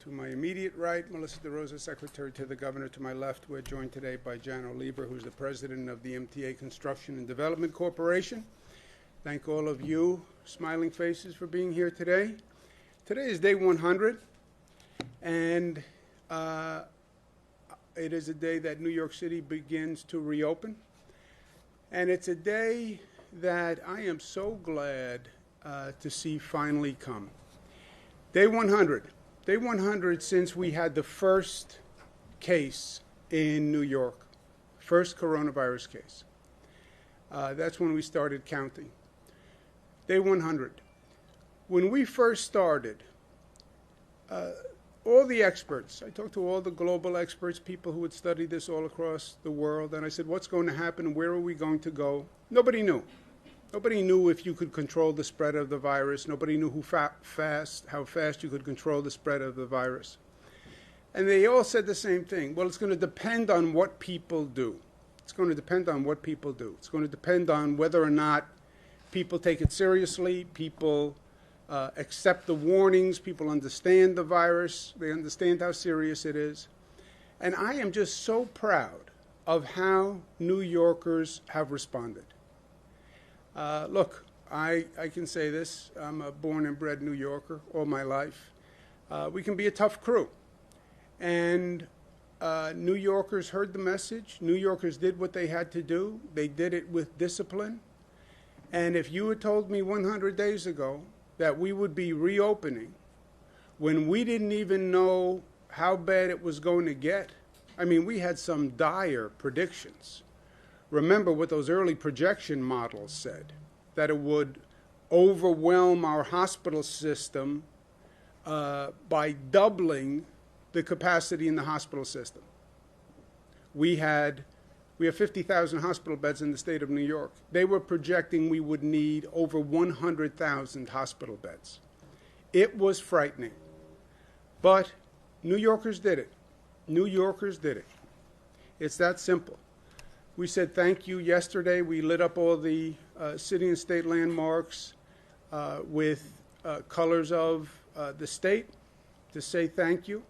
To my immediate right, Melissa DeRosa, Secretary to the Governor. To my left, we're joined today by Jan Oliver, who's the President of the MTA Construction and Development Corporation. Thank all of you, smiling faces, for being here today. Today is day 100, and it is a day that New York City begins to reopen. And it's a day that I am so glad to see finally come. Day 100. Day 100 since we had the first case in New York, first coronavirus case. That's when we started counting. Day 100. When we first started, all the experts, I talked to all the global experts, people who had studied this all across the world, and I said, what's going to happen? Where are we going to go? Nobody knew. Nobody knew if you could control the spread of the virus. Nobody knew how fast you could control the spread of the virus. And they all said the same thing. Well, it's going to depend on what people do. It's going to depend on what people do. It's going to depend on whether or not people take it seriously, people accept the warnings, people understand the virus, they understand how serious it is. And I am just so proud of how New Yorkers have responded. Look, I can say this. I'm a born and bred New Yorker all my life. We can be a tough crew. And New Yorkers heard the message. New Yorkers did what they had to do. They did it with discipline. And if you had told me 100 days ago that we would be reopening when we didn't even know how bad it was going to get, I mean, we had some dire predictions. Remember what those early projection models said, that it would overwhelm our hospital system by doubling the capacity in the hospital system. We have 50,000 hospital beds in the state of New York. They were projecting we would need over 100,000 hospital beds. It was frightening. But New Yorkers did it. New Yorkers did it. It's that simple. We said thank you yesterday. We lit up all the city and state landmarks with colors of the state to say thank you,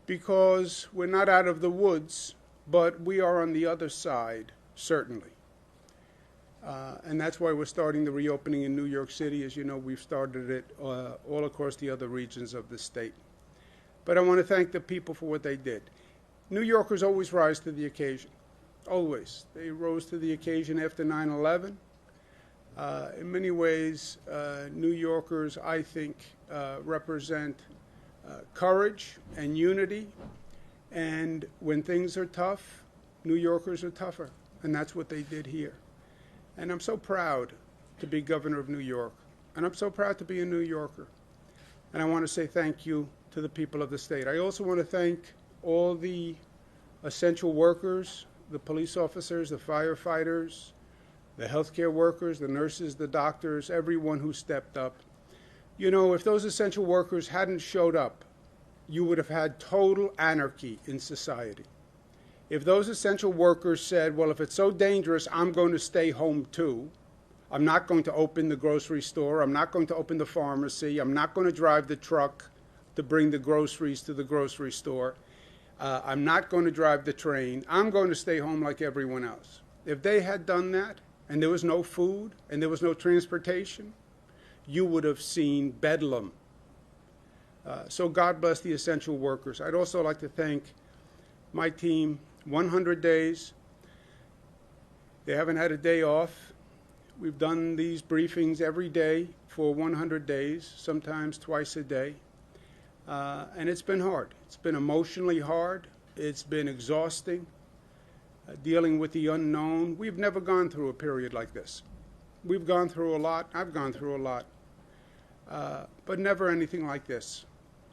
because we're not out of the woods, but we are on the other side, certainly. And that's why we're starting the reopening in New York City. As you know, we've started it all across the other regions of the state. But I want to thank the people for what they did. New Yorkers always rise to the occasion. Always. They rose to the occasion after 9/11. In many ways, New Yorkers, I think, represent courage and unity. And when things are tough, New Yorkers are tougher. And that's what they did here. And I'm so proud to be governor of New York. And I'm so proud to be a New Yorker. And I want to say thank you to the people of the state. I also want to thank all the essential workers, the police officers, the firefighters, the healthcare workers, the nurses, the doctors, everyone who stepped up. You know, if those essential workers hadn't showed up, you would have had total anarchy in society. If those essential workers said, well, if it's so dangerous, I'm going to stay home too. I'm not going to open the grocery store. I'm not going to open the pharmacy. I'm not going to drive the truck to bring the groceries to the grocery store. I'm not going to drive the train. I'm going to stay home like everyone else. If they had done that, and there was no food, and there was no transportation, you would have seen bedlam. So God bless the essential workers. I'd also like to thank my team. 100 days. They haven't had a day off. We've done these briefings every day for 100 days, sometimes twice a day. And it's been hard. It's been emotionally hard. It's been exhausting, dealing with the unknown. We've never gone through a period like this. We've gone through a lot. I've gone through a lot. But never anything like this.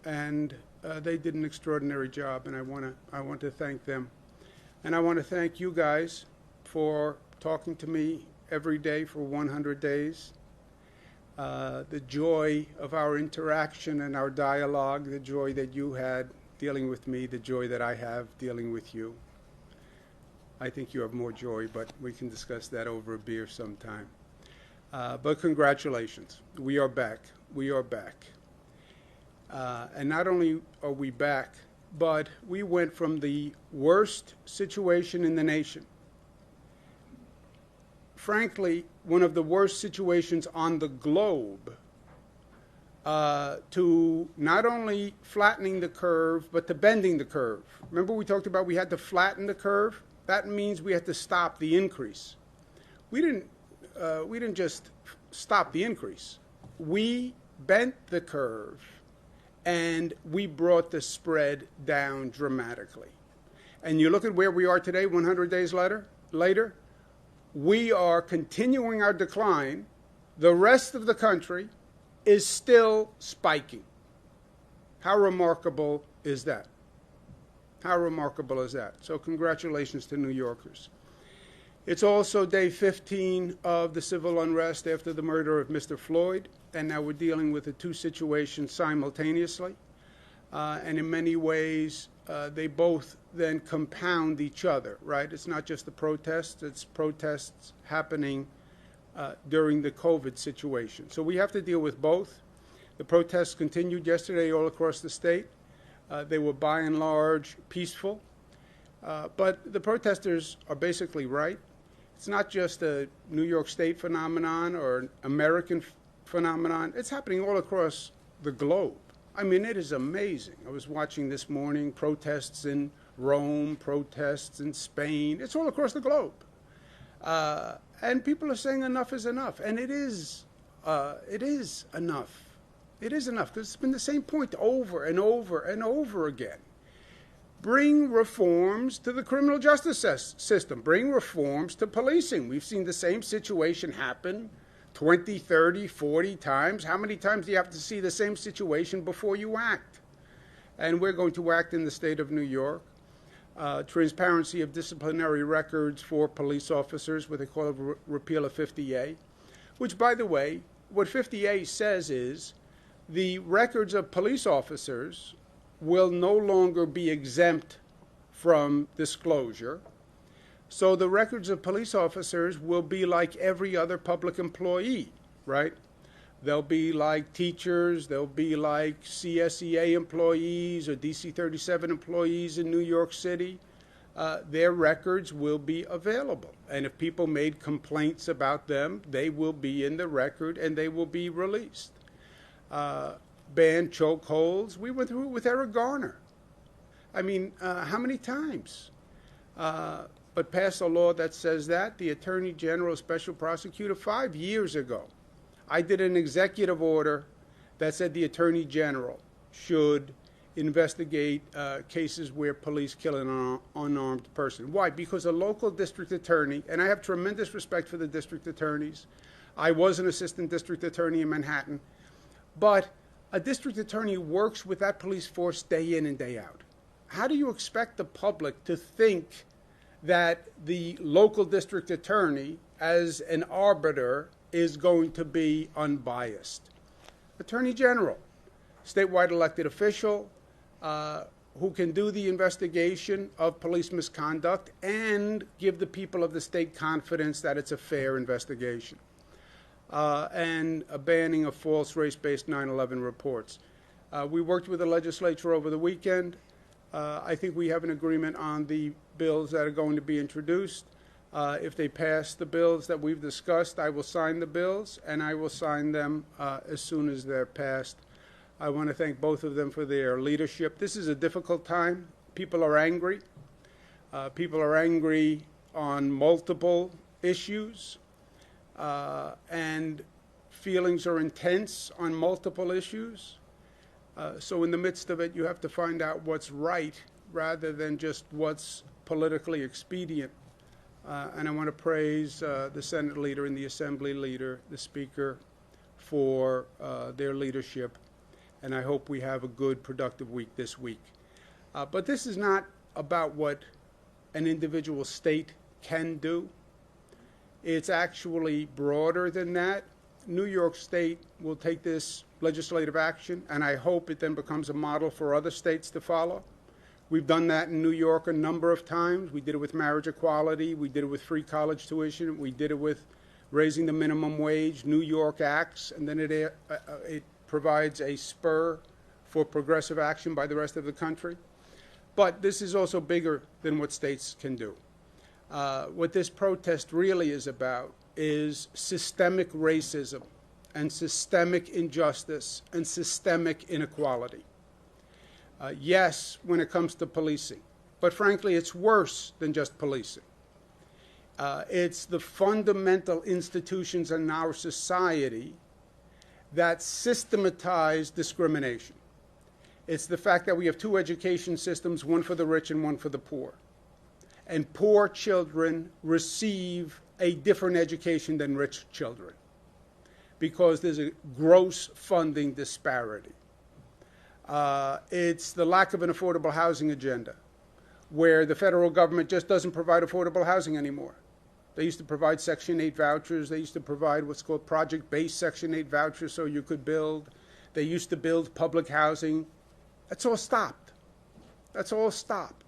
And they did an extraordinary job, and I want to thank them. And I want to thank you guys for talking to me every day for 100 days. The joy of our interaction and our dialogue, the joy that you had dealing with me, the joy that I have dealing with you. I think you have more joy, but we can discuss that over a beer sometime. But congratulations. We are back. We are back. And not only are we back, but we went from the worst situation in the nation, frankly, one of the worst situations on the globe, to not only flattening the curve, but to bending the curve. Remember we talked about we had to flatten the curve? That means we had to stop the increase. We didn't just stop the increase. We bent the curve, and we brought the spread down dramatically. And you look at where we are today, 100 days later, we are continuing our decline. The rest of the country is still spiking. How remarkable is that? How remarkable is that? So congratulations to New Yorkers. It's also day 15 of the civil unrest after the murder of Mr. Floyd, and now we're dealing with the two situations simultaneously. And in many ways, they both then compound each other, right? It's not just the protests, it's protests happening during the COVID situation. So we have to deal with both. The protests continued yesterday all across the state. They were by and large peaceful. But the protesters are basically right. It's not just a New York State phenomenon or an American phenomenon. It's happening all across the globe. I mean, it is amazing. I was watching this morning protests in Rome, protests in Spain. It's all across the globe. And people are saying enough is enough. And it is enough. It is enough because it's been the same point over and over and over again. Bring reforms to the criminal justice system. Bring reforms to policing. We've seen the same situation happen 20, 30, 40 times. How many times do you have to see the same situation before you act? And we're going to act in the state of New York. Transparency of disciplinary records for police officers, what they call a repeal of 50A, which, by the way, what 50A says is the records of police officers will no longer be exempt from disclosure. So the records of police officers will be like every other public employee, right? They'll be like teachers, they'll be like CSEA employees or DC 37 employees in New York City. Their records will be available. And if people made complaints about them, they will be in the record and they will be released. Ban chokeholds. We went through it with Eric Garner. I mean, how many times? But passed a law that says that. The Attorney General, Special Prosecutor, 5 years ago, I did an executive order that said the Attorney General should investigate cases where police kill an unarmed person. Why? Because a local district attorney, and I have tremendous respect for the district attorneys. I was an assistant district attorney in Manhattan. But a district attorney works with that police force day in and day out. How do you expect the public to think that the local district attorney, as an arbiter, is going to be unbiased? Attorney General, statewide elected official, who can do the investigation of police misconduct and give the people of the state confidence that it's a fair investigation. And a banning of false race-based 9/11 reports. We worked with the legislature over the weekend. I think we have an agreement on the bills that are going to be introduced. If they pass the bills that we've discussed, I will sign the bills, and I will sign them as soon as they're passed. I want to thank both of them for their leadership. This is a difficult time. People are angry. People are angry on multiple issues. And feelings are intense on multiple issues. So in the midst of it, you have to find out what's right rather than just what's politically expedient. And I want to praise the Senate leader and the Assembly leader, the Speaker, for their leadership. And I hope we have a good, productive week this week. But this is not about what an individual state can do. It's actually broader than that. New York State will take this legislative action, and I hope it then becomes a model for other states to follow. We've done that in New York a number of times. We did it with marriage equality. We did it with free college tuition. We did it with raising the minimum wage. New York acts, and then it provides a spur for progressive action by the rest of the country. But this is also bigger than what states can do. What this protest really is about is systemic racism and systemic injustice and systemic inequality. Yes, when it comes to policing, but frankly, it's worse than just policing. It's the fundamental institutions in our society that systematize discrimination. It's the fact that we have two education systems, one for the rich and one for the poor. And poor children receive a different education than rich children because there's a gross funding disparity. It's the lack of an affordable housing agenda, where the federal government just doesn't provide affordable housing anymore. They used to provide Section 8 vouchers. They used to provide what's called project-based Section 8 vouchers so you could build. They used to build public housing. That's all stopped. That's all stopped.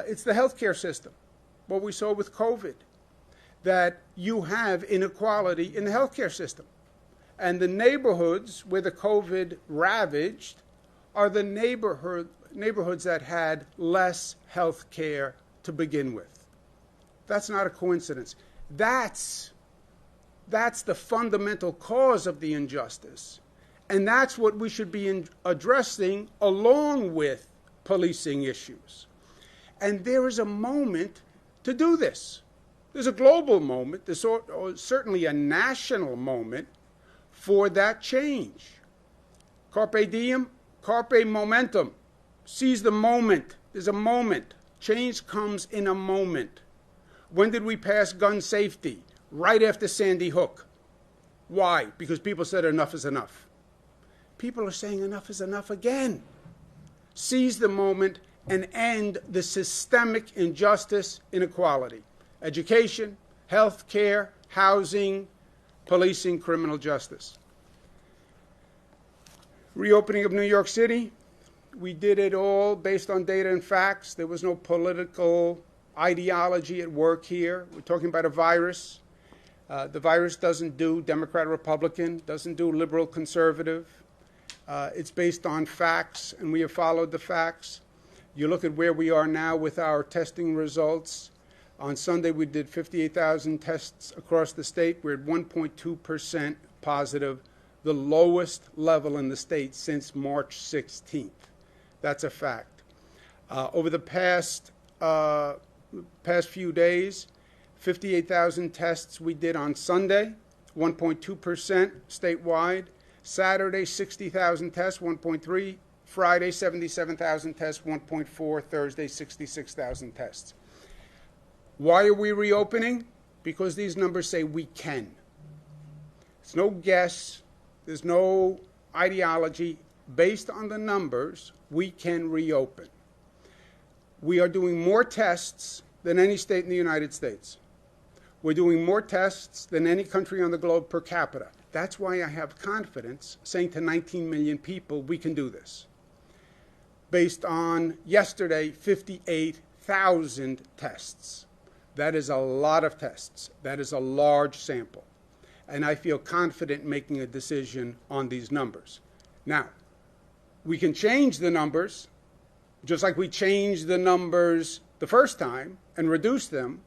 It's the healthcare system, what we saw with COVID, that you have inequality in the healthcare system. And the neighborhoods where the COVID ravaged are the neighborhoods that had less health care to begin with. That's not a coincidence. That's the fundamental cause of the injustice. And that's what we should be addressing along with policing issues. And there is a moment to do this. There's a global moment. There's certainly a national moment for that change. Carpe diem, carpe momentum. Seize the moment. There's a moment. Change comes in a moment. When did we pass gun safety? Right after Sandy Hook. Why? Because people said enough is enough. People are saying enough is enough again. Seize the moment and end the systemic injustice, inequality. Education, health care, housing, policing, criminal justice. Reopening of New York City. We did it all based on data and facts. There was no political ideology at work here. We're talking about a virus. The virus doesn't do Democrat, Republican, doesn't do liberal, conservative. It's based on facts, and we have followed the facts. You look at where we are now with our testing results. On Sunday, we did 58,000 tests across the state. We're at 1.2% positive, the lowest level in the state since March 16th. That's a fact. Over the past few days, 58,000 tests we did on Sunday, 1.2% statewide. Saturday, 60,000 tests, 1.3. Friday, 77,000 tests, 1.4. Thursday, 66,000 tests. Why are we reopening? Because these numbers say we can. It's no guess. There's no ideology. Based on the numbers, we can reopen. We are doing more tests than any state in the United States. We're doing more tests than any country on the globe per capita. That's why I have confidence saying to 19 million people, we can do this. Based on yesterday, 58,000 tests. That is a lot of tests. That is a large sample. And I feel confident making a decision on these numbers. Now, we can change the numbers, just like we changed the numbers the first time and reduce them.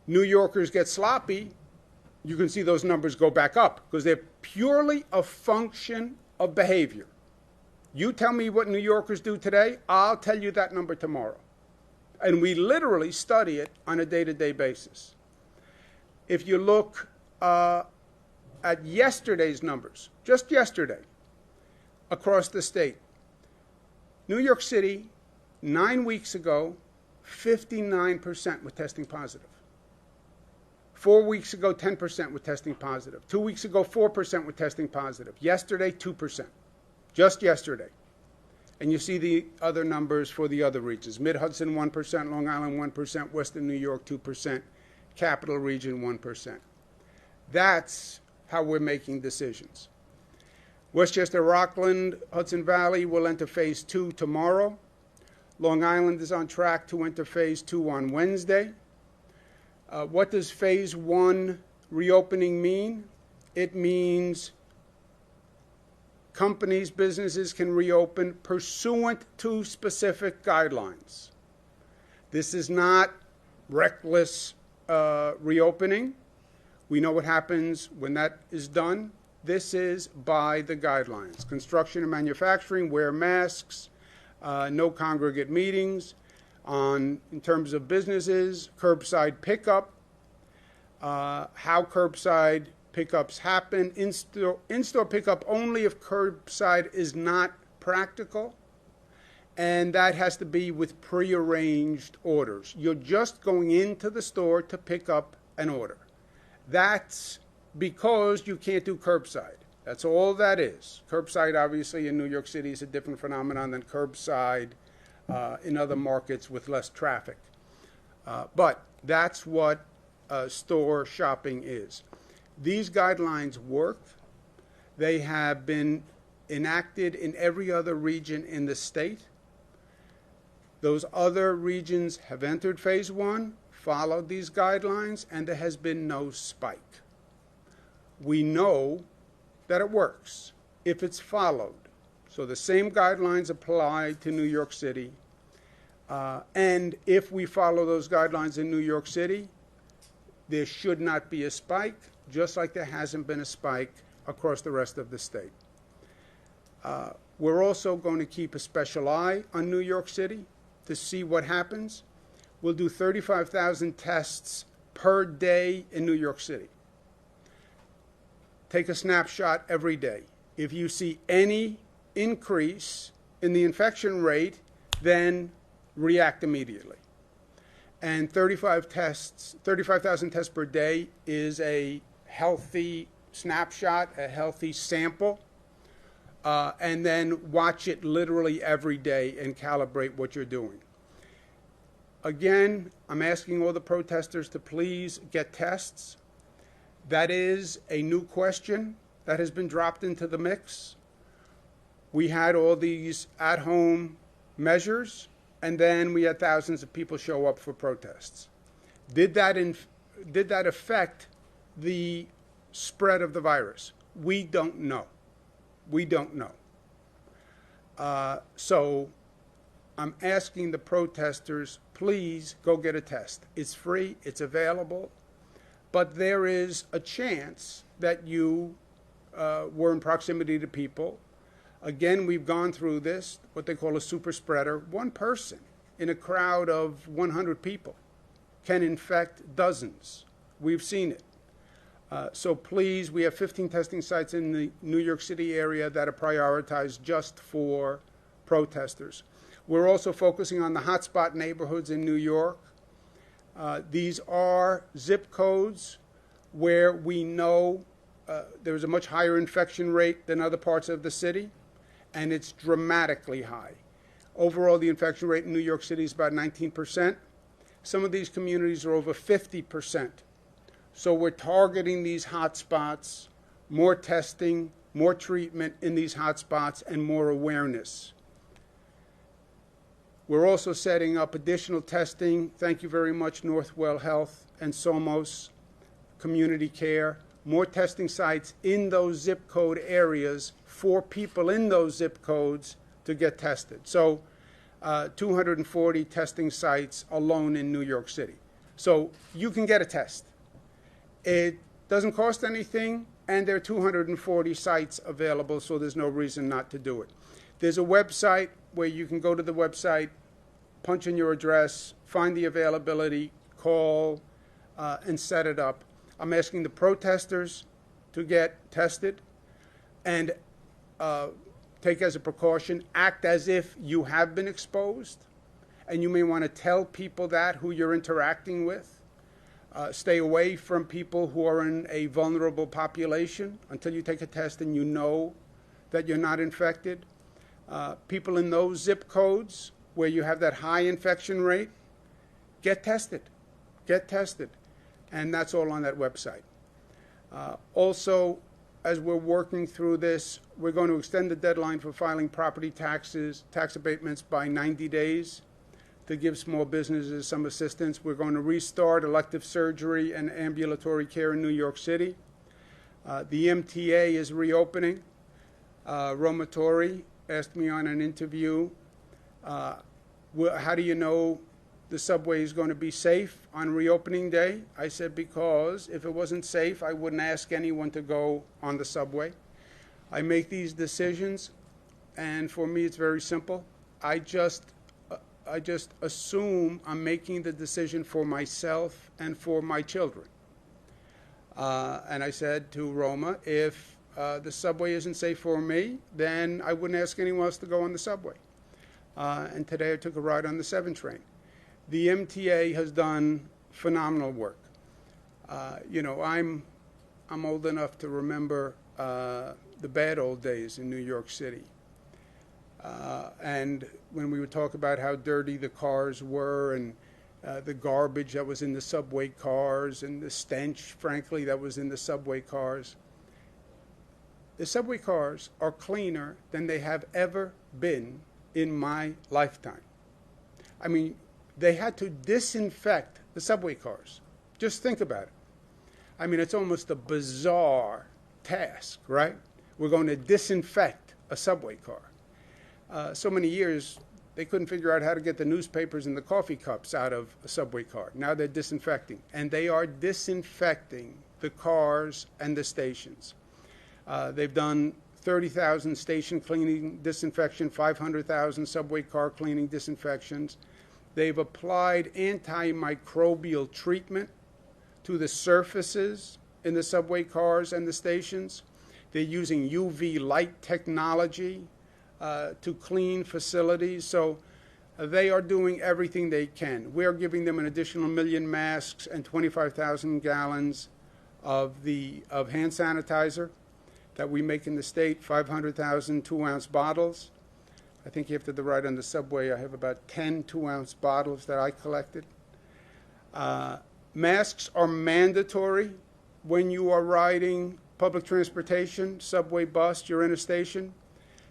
New Yorkers get sloppy, you can see those numbers go back up because they're purely a function of behavior. You tell me what New Yorkers do today, I'll tell you that number tomorrow. And we literally study it on a day-to-day basis. If you look at yesterday's numbers, just yesterday, across the state, New York City, 9 weeks ago, 59% were testing positive. 4 weeks ago, 10% were testing positive. 2 weeks ago, 4% were testing positive. Yesterday, 2%. Just yesterday. And you see the other numbers for the other regions. Mid-Hudson, 1%. Long Island, 1%. Western New York, 2%. Capital Region, 1%. That's how we're making decisions. Westchester, Rockland, Hudson Valley will enter Phase 2 tomorrow. Long Island is on track to enter Phase 2 on Wednesday. What does Phase 1 reopening mean? It means companies, businesses can reopen pursuant to specific guidelines. This is not reckless reopening. We know what happens when that is done. This is by the guidelines. Construction and manufacturing, wear masks, no congregate meetings. In terms of businesses, curbside pickup, how curbside pickups happen, in-store pickup only if curbside is not practical, and that has to be with prearranged orders. You're just going into the store to pick up an order. That's because you can't do curbside. That's all that is. Curbside, obviously, in New York City is a different phenomenon than curbside in other markets with less traffic. But that's what store shopping is. These guidelines work. They have been enacted in every other region in the state. Those other regions have entered phase one, followed these guidelines, and there has been no spike. We know that it works if it's followed. So the same guidelines apply to New York City. And if we follow those guidelines in New York City, there should not be a spike, just like there hasn't been a spike across the rest of the state. We're also going to keep a special eye on New York City to see what happens. We'll do 35,000 tests per day in New York City. Take a snapshot every day. If you see any increase in the infection rate, then react immediately. And 35,000 tests per day is a healthy snapshot, a healthy sample, and then watch it literally every day and calibrate what you're doing. Again, I'm asking all the protesters to please get tests. That is a new question that has been dropped into the mix. We had all these at-home measures, and then we had thousands of people show up for protests. Did that affect the spread of the virus? We don't know. We don't know. So I'm asking the protesters, please go get a test. It's free, it's available, but there is a chance that you were in proximity to people. Again, we've gone through this, what they call a super spreader. One person in a crowd of 100 people can infect dozens. We've seen it. So please, we have 15 testing sites in the New York City area that are prioritized just for protesters. We're also focusing on the hotspot neighborhoods in New York. These are zip codes where we know there's a much higher infection rate than other parts of the city, and it's dramatically high. Overall, the infection rate in New York City is about 19%. Some of these communities are over 50%. So we're targeting these hotspots, more testing, more treatment in these hotspots, and more awareness. We're also setting up additional testing. Thank you very much, Northwell Health and Somos Community Care. More testing sites in those zip code areas for people in those zip codes to get tested. So 240 testing sites alone in New York City. So you can get a test. It doesn't cost anything, and there are 240 sites available, so there's no reason not to do it. There's a website where you can go to the website, punch in your address, find the availability, call, and set it up. I'm asking the protesters to get tested and take as a precaution, act as if you have been exposed, and you may want to tell people that who you're interacting with. Stay away from people who are in a vulnerable population until you take a test and you know that you're not infected. People in those zip codes where you have that high infection rate, get tested. Get tested. And that's all on that website. Also, as we're working through this, we're going to extend the deadline for filing property taxes, tax abatements by 90 days. To give small businesses some assistance. We're going to restart elective surgery and ambulatory care in New York City. The MTA is reopening. Roma Torre asked me on an interview, how do you know the subway is going to be safe on reopening day? I said, because if it wasn't safe, I wouldn't ask anyone to go on the subway. I make these decisions, and for me it's very simple. I just assume I'm making the decision for myself and for my children. And I said to Roma, if the subway isn't safe for me, then I wouldn't ask anyone else to go on the subway. And today I took a ride on the 7 train. The MTA has done phenomenal work. I'm old enough to remember the bad old days in New York City. And when we would talk about how dirty the cars were and the garbage that was in the subway cars and the stench, frankly, that was in the subway cars. The subway cars are cleaner than they have ever been in my lifetime. I mean, they had to disinfect the subway cars. Just think about it. I mean, it's almost a bizarre task, right? We're going to disinfect a subway car. So many years, they couldn't figure out how to get the newspapers and the coffee cups out of a subway car. Now they're disinfecting. And they are disinfecting the cars and the stations. They've done 30,000 station cleaning disinfection, 500,000 subway car cleaning disinfections. They've applied antimicrobial treatment to the surfaces in the subway cars and the stations. They're using UV light technology to clean facilities. So they are doing everything they can. We're giving them an additional 1 million masks and 25,000 gallons of hand sanitizer that we make in the state, 500,000 2-ounce bottles. I think after the ride on the subway, I have about 10 2-ounce bottles that I collected. Masks are mandatory when you are riding public transportation, subway, bus, you're in a station.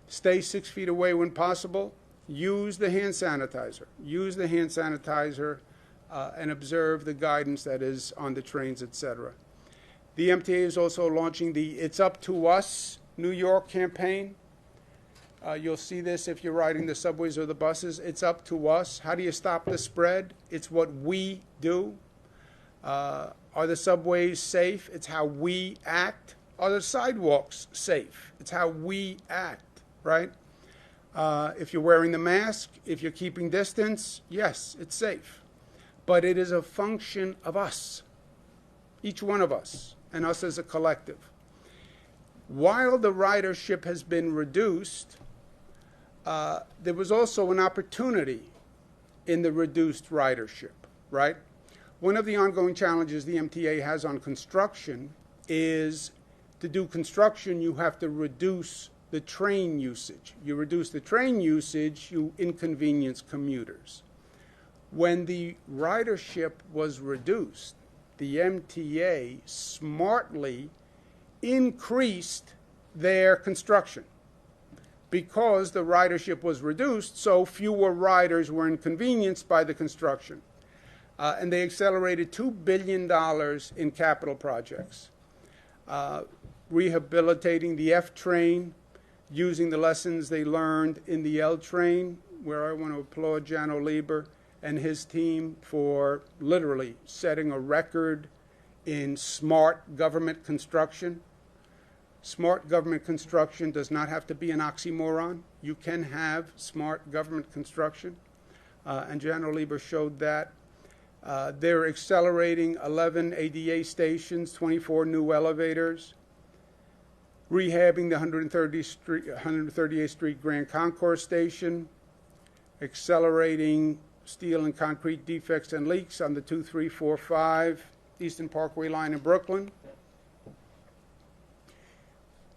Stay 6 feet away when possible. Use the hand sanitizer. Use the hand sanitizer and observe the guidance that is on the trains, etc. The MTA is also launching the It's Up to Us New York campaign. You'll see this if you're riding the subways or the buses. It's up to us. How do you stop the spread? It's what we do. Are the subways safe? It's how we act. Are the sidewalks safe? It's how we act, right? If you're wearing the mask, if you're keeping distance, yes, it's safe. But it is a function of us, each one of us, and us as a collective. While the ridership has been reduced, there was also an opportunity in the reduced ridership, right? One of the ongoing challenges the MTA has on construction is to do construction, you have to reduce the train usage. You reduce the train usage, you inconvenience commuters. When the ridership was reduced, the MTA smartly increased their construction because the ridership was reduced, so fewer riders were inconvenienced by the construction. And they accelerated $2 billion in capital projects, rehabilitating the F train, using the lessons they learned in the L train, where I want to applaud Jano Lieber and his team for literally setting a record in smart government construction. Smart government construction does not have to be an oxymoron. You can have smart government construction, and Jano Lieber showed that. They're accelerating 11 ADA stations, 24 new elevators, rehabbing the 138th Street Grand Concourse station, accelerating steel and concrete defects and leaks on the 2345 Eastern Parkway line in Brooklyn.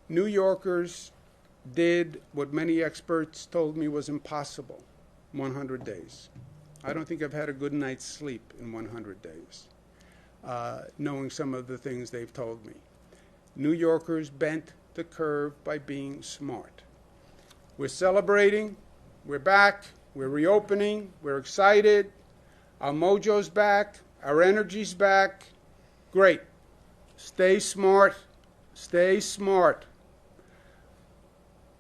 New Yorkers did what many experts told me was impossible, 100 days. I don't think I've had a good night's sleep in 100 days, knowing some of the things they've told me. New Yorkers bent the curve by being smart. We're celebrating, we're back, we're reopening, we're excited, our mojo's back, our energy's back. Great. Stay smart, stay smart.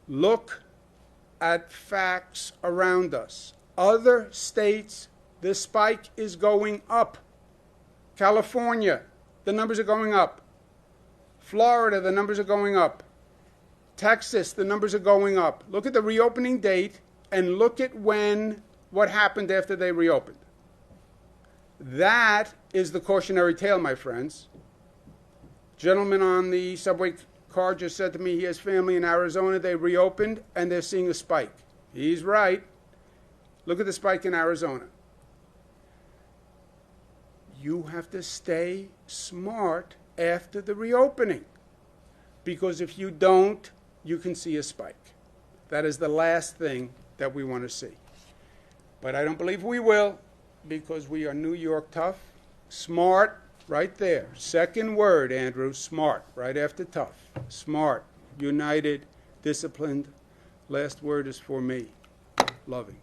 Look at facts around us. Other states, the spike is going up. California, the numbers are going up. Florida, the numbers are going up. Texas, the numbers are going up. Look at the reopening date and look at what happened after they reopened. That is the cautionary tale, my friends. Gentleman on the subway car just said to me he has family in Arizona. They reopened and they're seeing a spike. He's right. Look at the spike in Arizona. You have to stay smart after the reopening, because if you don't, you can see a spike. That is the last thing that we want to see. But I don't believe we will, because we are New York tough, smart, right there. Second word, Andrew, smart, right after tough. Smart, united, disciplined. Last word is for me, loving.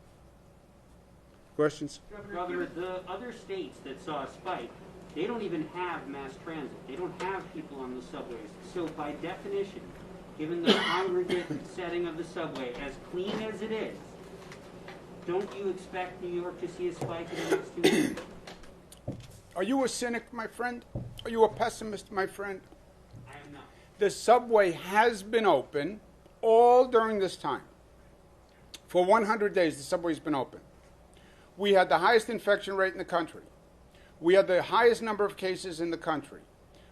Questions? Governor, the other states that saw a spike, they don't even have mass transit. They don't have people on the subways. So by definition, given the congregate setting of the subway, as clean as it is, don't you expect New York to see a spike in the next 2 years? Are you a cynic, my friend? Are you a pessimist, my friend? I am not. The subway has been open all during this time. For 100 days, the subway's been open. We had the highest infection rate in the country. We had the highest number of cases in the country.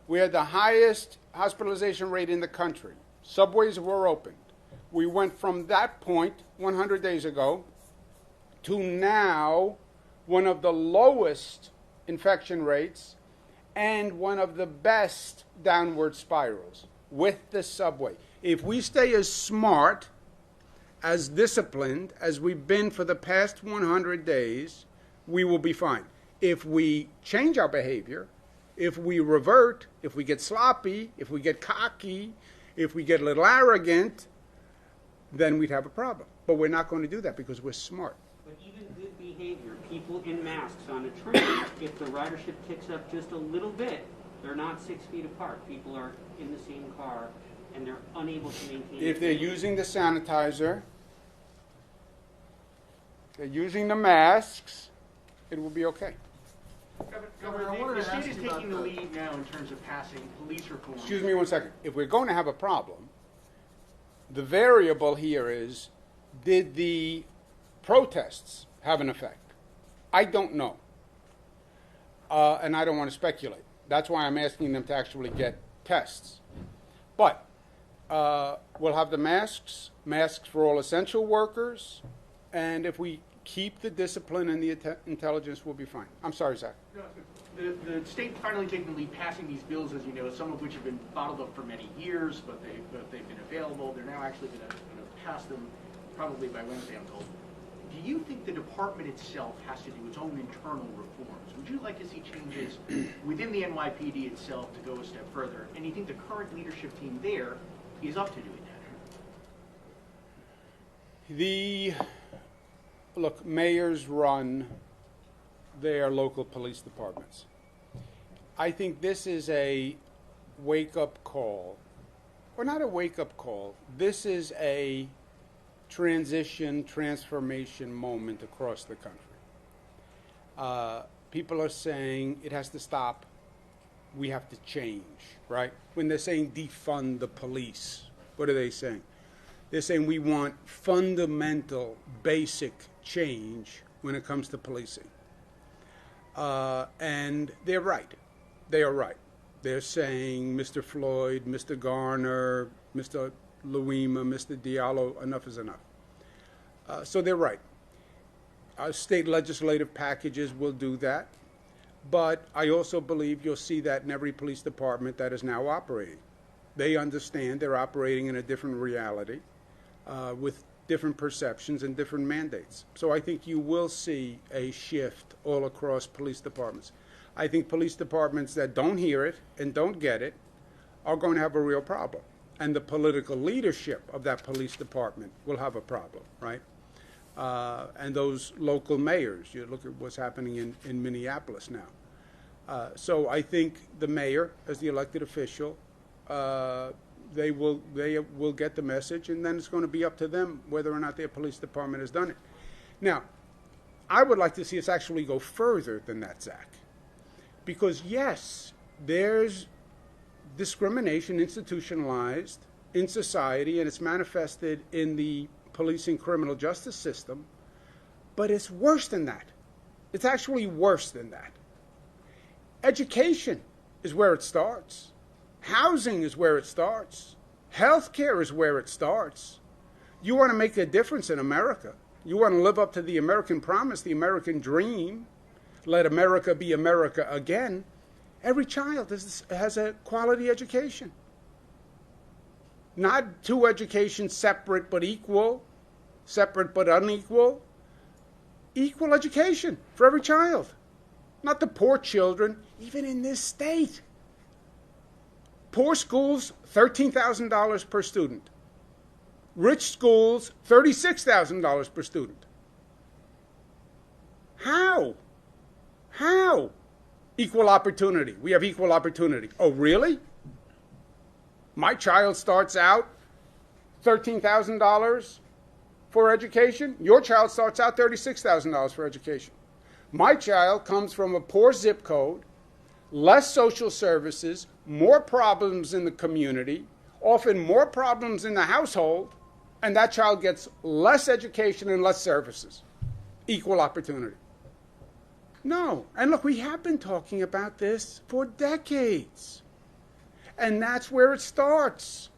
We had the highest hospitalization rate in the country. Subways were opened. We went from that point 100 days ago to now one of the lowest infection rates and one of the best downward spirals with the subway. If we stay as smart, as disciplined as we've been for the past 100 days, we will be fine. If we change our behavior, if we revert, if we get sloppy, if we get cocky, if we get a little arrogant, then we'd have a problem. But we're not going to do that because we're smart. But even good behavior, people in masks on a train, if the ridership ticks up just a little bit, they're not 6 feet apart. People are in the same car, and they're unable to maintain. If they're using the sanitizer, they're using the masks, it will be okay. Governor, the state is taking the lead now in terms of passing police reform. Excuse me one second. If we're going to have a problem, the variable here is, did the protests have an effect? I don't know. And I don't want to speculate. That's why I'm asking them to actually get tests. But we'll have the masks for all essential workers, and if we keep the discipline and the intelligence, we'll be fine. I'm sorry, Zach. No, the state finally taking the lead, passing these bills, as you know, some of which have been bottled up for many years, but they've been available. They're now actually going to pass them probably by Wednesday, I'm told. Do you think the department itself has to do its own internal reforms? Would you like to see changes within the NYPD itself to go a step further? And do you think the current leadership team there is up to doing that? Look, mayors run their local police departments. I think this is a wake-up call, or not a wake-up call. This is a transformation moment across the country. People are saying it has to stop. We have to change, right? When they're saying defund the police, what are they saying? They're saying we want fundamental, basic change when it comes to policing. And they're right. They are right. They're saying Mr. Floyd, Mr. Garner, Mr. Louima, Mr. Diallo, enough is enough. So they're right. Our state legislative packages will do that. But I also believe you'll see that in every police department that is now operating. They understand they're operating in a different reality with different perceptions and different mandates. So I think you will see a shift all across police departments. I think police departments that don't hear it and don't get it are going to have a real problem. And the political leadership of that police department will have a problem, right? And those local mayors, you look at what's happening in Minneapolis now. So I think the mayor, as the elected official, they will get the message, and then it's going to be up to them whether or not their police department has done it. Now, I would like to see us actually go further than that, Zach, because yes, there's discrimination institutionalized in society, and it's manifested in the policing criminal justice system, but it's worse than that. It's actually worse than that. Education is where it starts. Housing is where it starts. Healthcare is where it starts. You want to make a difference in America. You want to live up to the American promise, the American dream, let America be America again. Every child has a quality education. Not two educations separate but equal, separate but unequal. Equal education for every child. Not the poor children, even in this state. Poor schools, $13,000 per student. Rich schools, $36,000 per student. How? How? Equal opportunity. We have equal opportunity. Oh, really? My child starts out $13,000 for education. Your child starts out $36,000 for education. My child comes from a poor zip code, less social services, more problems in the community, often more problems in the household, and that child gets less education and less services. Equal opportunity. No. And look, we have been talking about this for decades. And that's where it starts.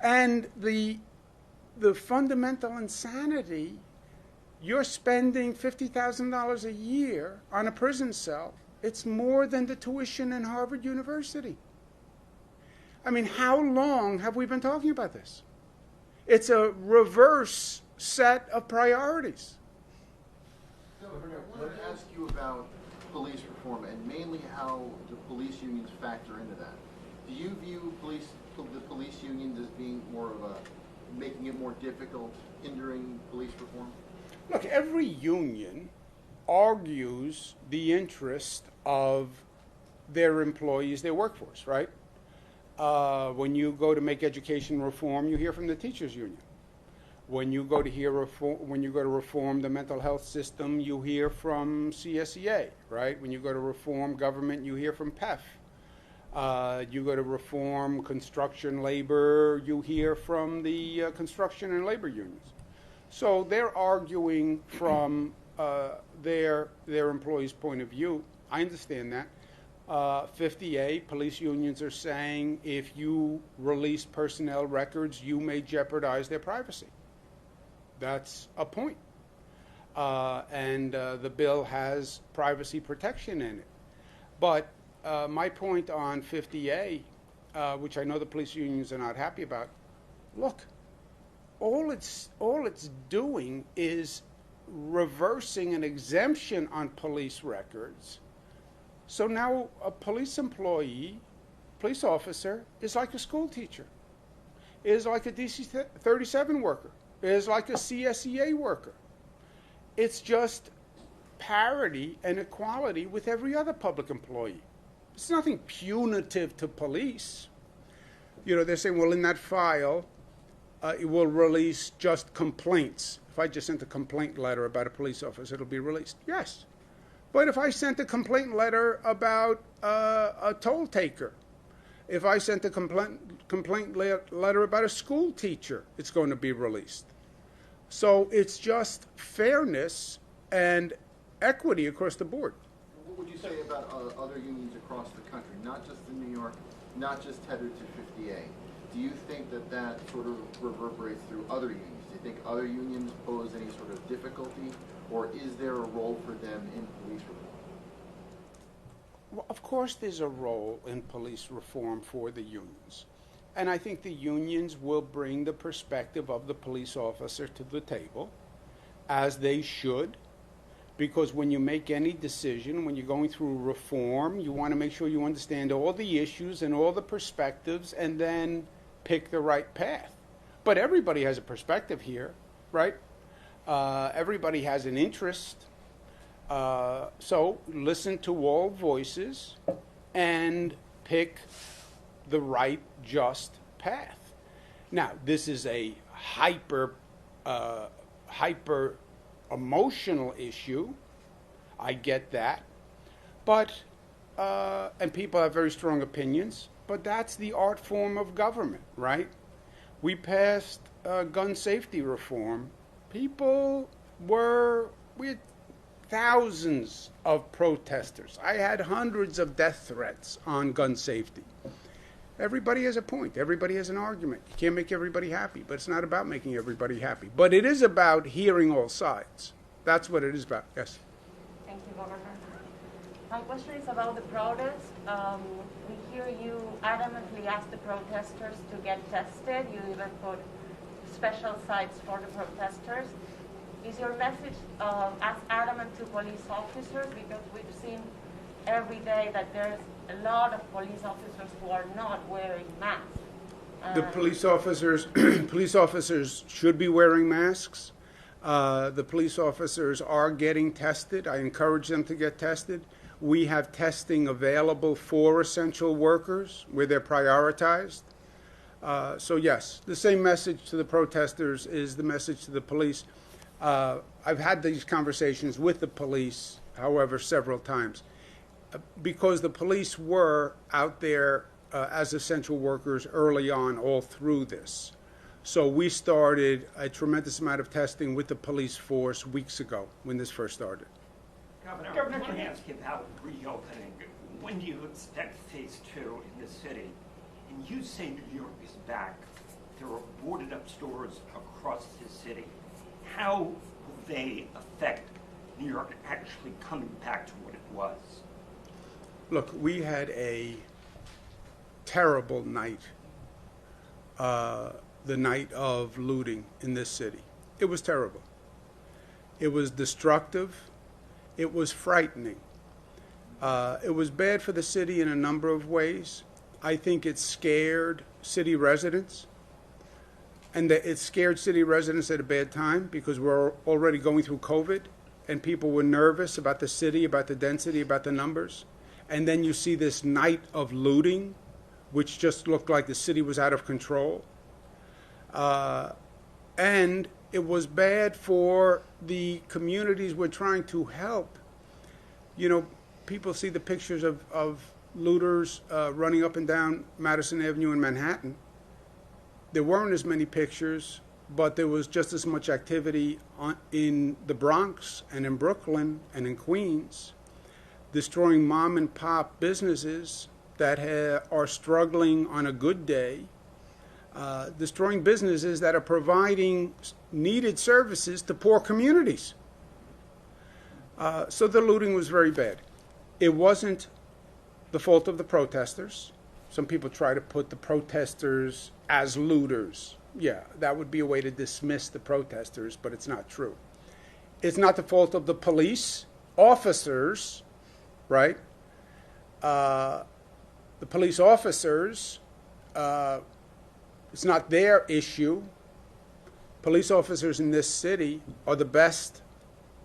And the fundamental insanity, you're spending $50,000 a year on a prison cell. It's more than the tuition in Harvard University. I mean, how long have we been talking about this? It's a reverse set of priorities. I want to ask you about police reform and mainly how the police unions factor into that. Do you view the police unions as being more of a making it more difficult, hindering police reform? Look, every union argues the interest of their employees, their workforce, right? When you go to make education reform, you hear from the teachers union. When you go to reform the mental health system, you hear from CSEA, right? When you go to reform government, you hear from PEF. You go to reform construction labor, you hear from the construction and labor unions. So they're arguing from their employees' point of view. I understand that. 50A, police unions are saying if you release personnel records, you may jeopardize their privacy. That's a point. And the bill has privacy protection in it. But my point on 50A, which I know the police unions are not happy about, look, all it's doing is reversing an exemption on police records. So now a police employee, police officer, is like a school teacher, is like a DC 37 worker, is like a CSEA worker. It's just parity and equality with every other public employee. It's nothing punitive to police. You know, they're saying, well, in that file, it will release just complaints. If I just sent a complaint letter about a police officer, it'll be released. Yes. But if I sent a complaint letter about a toll taker, if I sent a complaint letter about a school teacher, it's going to be released. So it's just fairness and equity across the board. What would you say about other unions across the country, not just in New York, not just tethered to 50A? Do you think that sort of reverberates through other unions? Do you think other unions pose any sort of difficulty, or is there a role for them in police reform? Well, of course there's a role in police reform for the unions. And I think the unions will bring the perspective of the police officer to the table, as they should, because when you make any decision, when you're going through reform, you want to make sure you understand all the issues and all the perspectives and then pick the right path. But everybody has a perspective here, right? Everybody has an interest. So listen to all voices and pick the right, just path. Now, this is a hyper emotional issue. I get that. But, and people have very strong opinions, but that's the art form of government, right? We passed gun safety reform. We had thousands of protesters. I had hundreds of death threats on gun safety. Everybody has a point. Everybody has an argument. You can't make everybody happy, but it's not about making everybody happy. But it is about hearing all sides. That's what it is about. Yes? Thank you, Governor. My question is about the protest. We hear you adamantly ask the protesters to get tested. You even put special sites for the protesters. Is your message as adamant to police officers? Because we've seen every day that there's a lot of police officers who are not wearing masks. The police officers should be wearing masks. The police officers are getting tested. I encourage them to get tested. We have testing available for essential workers where they're prioritized. So yes, the same message to the protesters is the message to the police. I've had these conversations with the police, however, several times, because the police were out there as essential workers early on all through this. So we started a tremendous amount of testing with the police force weeks ago when this first started. Governor, I want to ask you about reopening. When do you expect phase 2 in the city? And you say New York is back. There are boarded up stores across the city. How will they affect New York actually coming back to what it was? Look, we had a terrible night, the night of looting in this city. It was terrible. It was destructive. It was frightening. It was bad for the city in a number of ways. I think it scared city residents. And it scared city residents at a bad time because we're already going through COVID and people were nervous about the city, about the density, about the numbers. And then you see this night of looting, which just looked like the city was out of control. And it was bad for the communities we're trying to help. You know, people see the pictures of looters running up and down Madison Avenue in Manhattan. There weren't as many pictures, but there was just as much activity in the Bronx and in Brooklyn and in Queens, destroying mom and pop businesses that are struggling on a good day, destroying businesses that are providing needed services to poor communities. So the looting was very bad. It wasn't the fault of the protesters. Some people try to put the protesters as looters. Yeah, that would be a way to dismiss the protesters, but it's not true. It's not the fault of the police officers, right? The police officers, it's not their issue. Police officers in this city are the best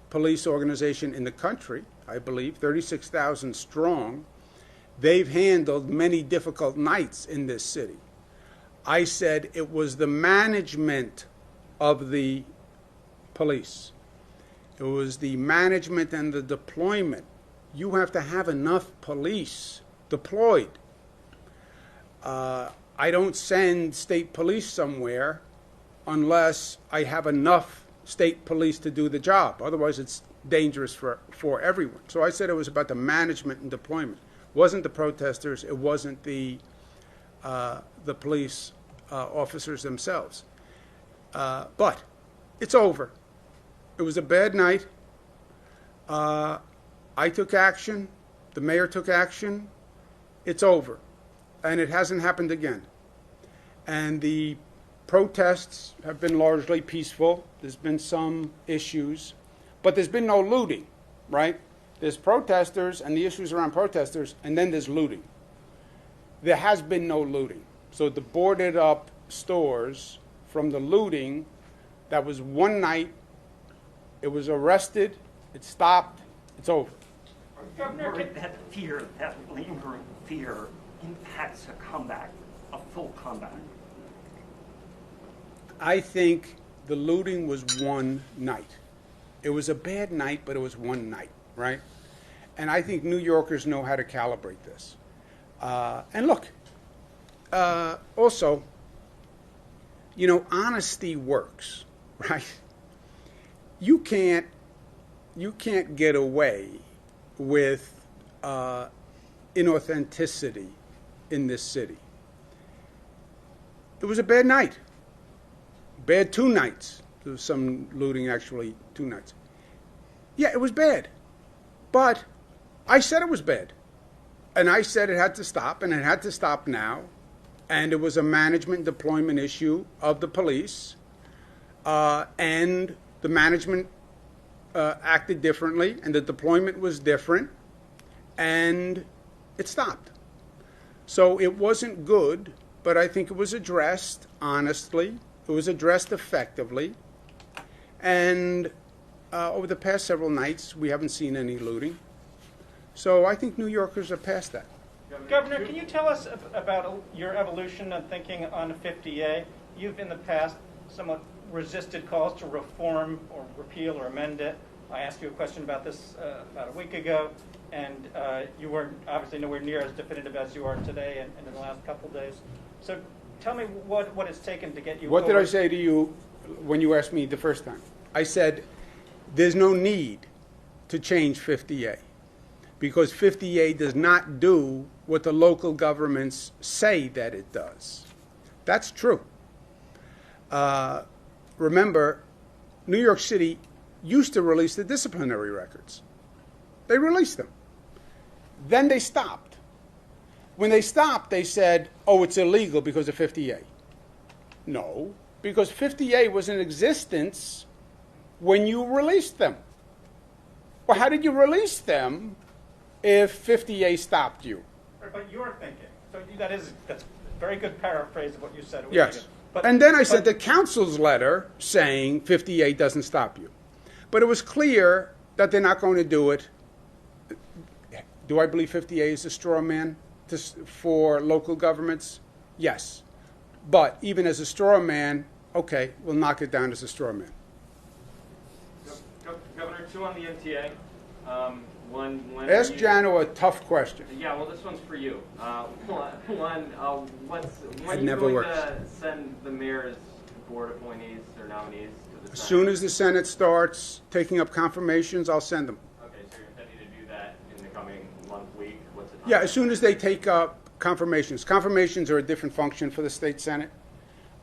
police organization in the country, I believe, 36,000 strong. They've handled many difficult nights in this city. I said it was the management of the police. It was the management and the deployment. You have to have enough police deployed. I don't send state police somewhere unless I have enough state police to do the job. Otherwise, it's dangerous for everyone. So I said it was about the management and deployment. It wasn't the protesters. It wasn't the police officers themselves. But it's over. It was a bad night. I took action. The mayor took action. It's over. And it hasn't happened again. And the protests have been largely peaceful. There's been some issues. But there's been no looting, right? There's protesters and the issues around protesters, and then there's looting. There has been no looting. So the boarded up stores from the looting, that was one night. It was arrested. It stopped. It's over. Governor, that fear, that lingering fear, impacts a comeback, a full comeback. I think the looting was one night. It was a bad night, but it was one night, right? And I think New Yorkers know how to calibrate this. And look, also, you know, honesty works, right? You can't get away with inauthenticity in this city. It was a bad night. Bad 2 nights. There was some looting, actually, 2 nights. Yeah, it was bad. But I said it was bad. And I said it had to stop, and it had to stop now. And it was a management deployment issue of the police. And the management acted differently, and the deployment was different. And it stopped. So it wasn't good, but I think it was addressed honestly. It was addressed effectively. And over the past several nights, we haven't seen any looting. So I think New Yorkers are past that. Governor, can you tell us about your evolution of thinking on 50A? You've in the past somewhat resisted calls to reform or repeal or amend it. I asked you a question about this about a week ago, and you weren't obviously nowhere near as definitive as you are today and in the last couple of days. So tell me what it's taken to get you What did over. I say to you when you asked me the first time? I said, there's no need to change 50A because 50A does not do what the local governments say that it does. That's true. Remember, New York City used to release the disciplinary records. They released them. Then they stopped. When they stopped, they said, oh, it's illegal because of 50A. No, because 50A was in existence when you released them. Well, how did you release them if 50A stopped you? But you're thinking. So that's a very good paraphrase of what you said. Yes. And then I sent the council's letter saying 50A doesn't stop you. But it was clear that they're not going to do it. Do I believe 50A is a straw man for local governments? Yes. But even as a straw man, okay, we'll knock it down as a straw man. Governor, 2 on the MTA. When Ask Jano a tough question. Yeah, well, this one's for you. When are you never going works. to send the mayor's board appointees or nominees to the As Senate? soon as the Senate starts taking up confirmations, I'll send them. Okay, so you're intending to do that in the coming month, week? What's the time? Yeah, as soon as they take up confirmations. Confirmations are a different function for the state Senate.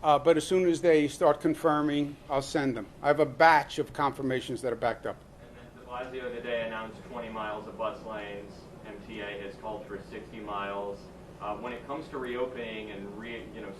But as soon as they start confirming, I'll send them. I have a batch of confirmations that are backed up. And then de Blasio today announced 20 miles of bus lanes. MTA has called for 60 miles. When it comes to reopening and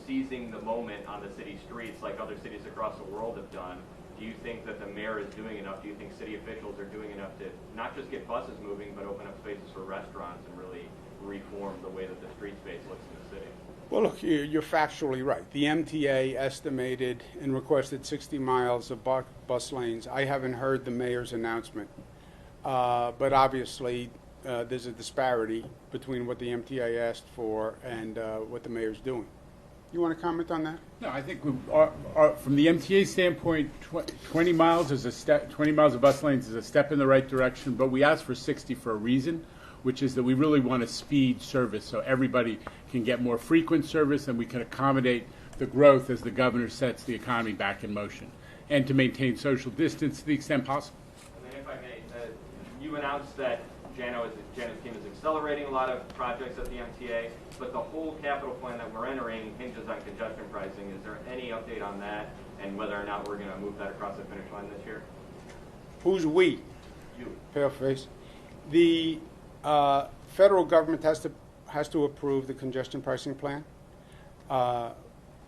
seizing the moment on the city streets like other cities across the world have done, do you think that the mayor is doing enough? Do you think city officials are doing enough to not just get buses moving, but open up spaces for restaurants and really reform the way that the street space looks in the city? Well, look, you're factually right. The MTA estimated and requested 60 miles of bus lanes. I haven't heard the mayor's announcement. But obviously, there's a disparity between what the MTA asked for and what the mayor's doing. You want to comment on that? No, I think from the MTA standpoint, 20 miles is a step. 20 miles of bus lanes is a step in the right direction. But we asked for 60 for a reason, which is that we really want to speed service so everybody can get more frequent service and we can accommodate the growth as the governor sets the economy back in motion, and to maintain social distance to the extent possible. And then if I may, you announced that Jano's team is accelerating a lot of projects at the MTA, but the whole capital plan that we're entering hinges on congestion pricing. Is there any update on that and whether or not we're going to move that across the finish line this year? Who's we? You. Paleface. The federal government has to approve the congestion pricing plan. I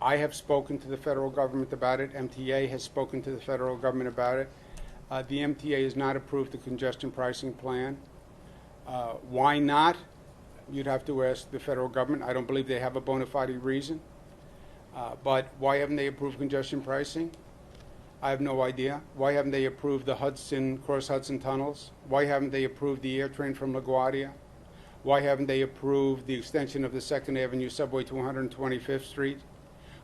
have spoken to the federal government about it. MTA has spoken to the federal government about it. The MTA has not approved the congestion pricing plan. Why not? You'd have to ask the federal government. I don't believe they have a bona fide reason. But why haven't they approved congestion pricing? I have no idea. Why haven't they approved the cross-Hudson tunnels? Why haven't they approved the air train from LaGuardia? Why haven't they approved the extension of the 2nd Avenue subway to 125th Street?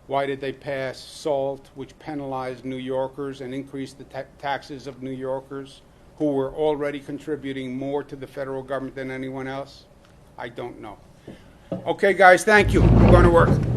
Why did they pass SALT, which penalized New Yorkers and increased the taxes of New Yorkers, who were already contributing more to the federal government than anyone else? I don't know. Okay, guys, thank you. I'm going to work.